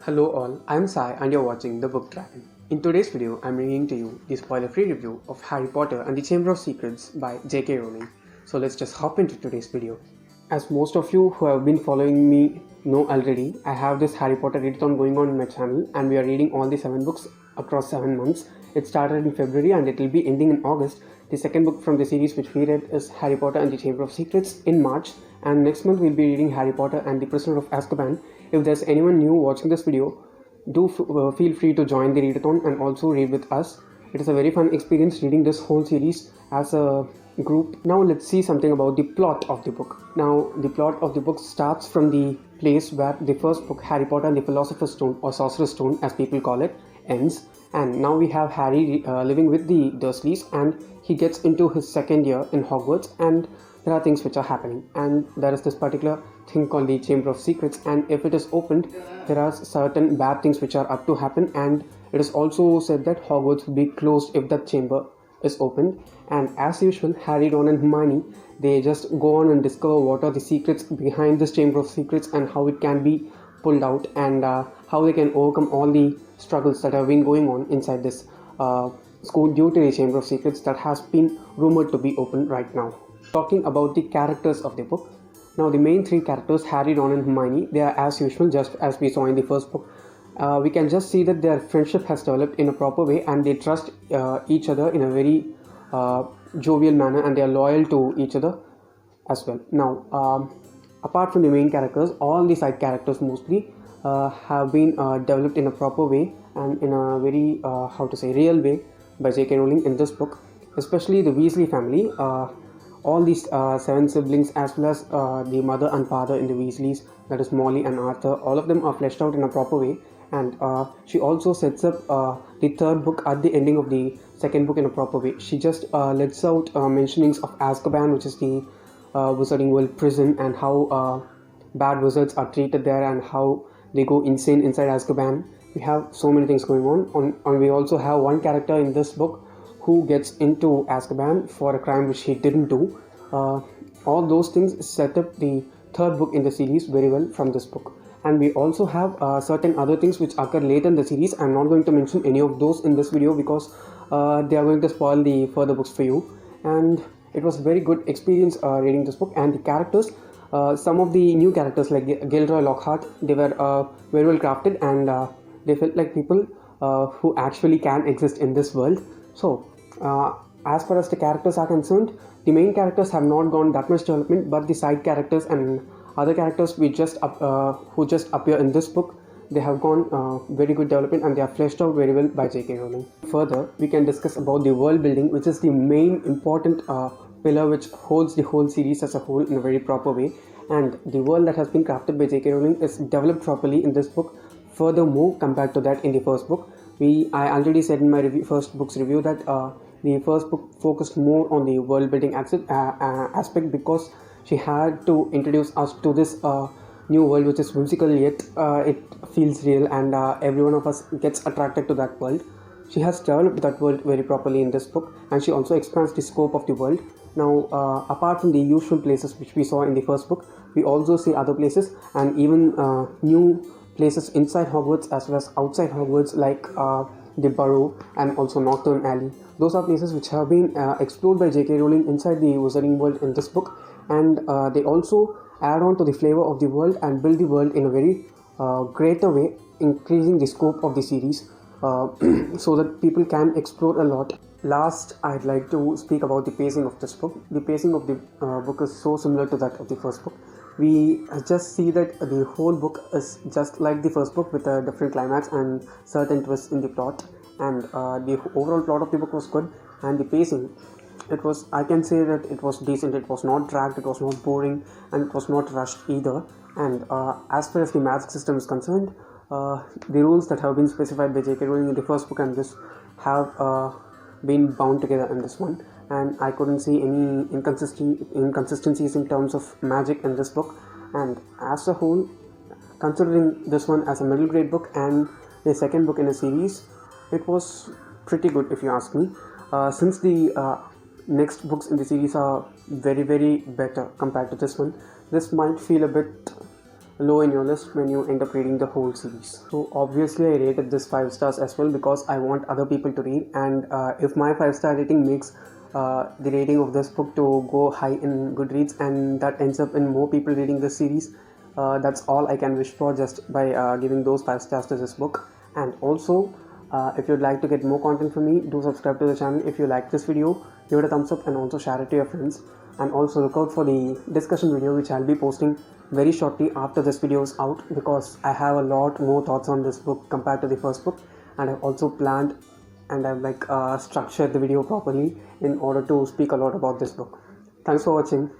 Hello all, I'm Sai and you're watching The Book Dragon. In today's video, I'm bringing to you the spoiler-free review of Harry Potter and the Chamber of Secrets by J.K. Rowling. So let's just hop into today's video. As most of you who have been following me know already, I have this Harry Potter readathon going on my channel and we are reading all the 7 books across 7 months. It started in February and it will be ending in August. The second book from the series which we read is Harry Potter and the Chamber of Secrets in March, and next month we'll be reading Harry Potter and the Prisoner of Azkaban. If there's anyone new watching this video, do feel free to join the readathon and also read with us. It is a very fun experience reading this whole series as a group. Now let's see something about the plot of the book. Now the plot of the book starts from the place where the first book, Harry Potter and the Philosopher's Stone, or Sorcerer's Stone as people call it, ends. And now we have Harry living with the Dursleys, and he gets into his second year in Hogwarts, and there are things which are happening, and there is this particular thing called the Chamber of Secrets, and if it is opened, there are certain bad things which are up to happen, and it is also said that Hogwarts will be closed if that chamber is opened. And as usual, Harry, Ron and Hermione, they just go on and discover what are the secrets behind this Chamber of Secrets and how it can be pulled out, and how they can overcome all the struggles that have been going on inside this school due to the Chamber of Secrets that has been rumored to be open right now. Talking about the characters of the book. Now the main 3 characters, Harry, Ron and Hermione, they are as usual, just as we saw in the first book. We can just see that their friendship has developed in a proper way, and they trust each other in a very jovial manner, and they are loyal to each other as well. Now apart from the main characters, all the side characters mostly have been developed in a proper way and in a very real way by J.K. Rowling in this book. Especially the Weasley family, all these 7 siblings, as well as the mother and father in the Weasleys, that is Molly and Arthur, all of them are fleshed out in a proper way. And she also sets up the third book at the ending of the second book in a proper way. She just lets out mentionings of Azkaban, which is the Wizarding World prison, and how bad wizards are treated there and how they go insane inside Azkaban. We have so many things going on, and we also have one character in this book who gets into Azkaban for a crime which he didn't do. All those things set up the third book in the series very well from this book. And we also have certain other things which occur later in the series. I'm not going to mention any of those in this video because they are going to spoil the further books for you. And it was a very good experience reading this book. And the characters, some of the new characters like Gilderoy Lockhart, they were very well crafted, and they felt like people who actually can exist in this world. So as far as the characters are concerned, the main characters have not gone that much development, but the side characters and other characters who just appear in this book, they have gone very good development, and they are fleshed out very well by J.K. Rowling. Further, we can discuss about the world building, which is the main important pillar which holds the whole series as a whole in a very proper way. And the world that has been crafted by J.K. Rowling is developed properly in this book, furthermore compared to that in the first book. I already said in my first book's review that the first book focused more on the world building aspect, because she had to introduce us to this new world which is whimsical, yet it feels real, and every one of us gets attracted to that world. She has developed that world very properly in this book, and she also expands the scope of the world. Now apart from the usual places which we saw in the first book, we also see other places, and even new places inside Hogwarts as well as outside Hogwarts, like the Burrow and also Northern Alley. Those are places which have been explored by J.K. Rowling inside the Wizarding World in this book, and they also add on to the flavor of the world and build the world in a very greater way, increasing the scope of the series so that people can explore a lot. Last, I'd like to speak about the pacing of this book. The pacing of the book is so similar to that of the first book. We just see that the whole book is just like the first book, with a different climax and certain twists in the plot, and the overall plot of the book was good, and the pacing, it was, I can say that it was decent. It was not dragged, it was not boring, and it was not rushed either. And as far as the magic system is concerned, the rules that have been specified by J.K. Rowling in the first book and this have been bound together in this one, and I couldn't see any inconsistencies in terms of magic in this book. And as a whole, considering this one as a middle grade book and the second book in a series, it was pretty good if you ask me. Since the next books in the series are very better compared to this one, this might feel a bit low in your list when you end up reading the whole series. So obviously I rated this 5 stars as well because I want other people to read, and if my 5-star rating makes the rating of this book to go high in Goodreads, and that ends up in more people reading this series, that's all I can wish for just by giving those 5 stars to this book. And also, if you'd like to get more content from me, do subscribe to the channel. If you like this video, give it a thumbs up and also share it to your friends. And also look out for the discussion video which I'll be posting very shortly after this video is out, because I have a lot more thoughts on this book compared to the first book, and I've also planned and I've structured the video properly in order to speak a lot about this book. Thanks for watching.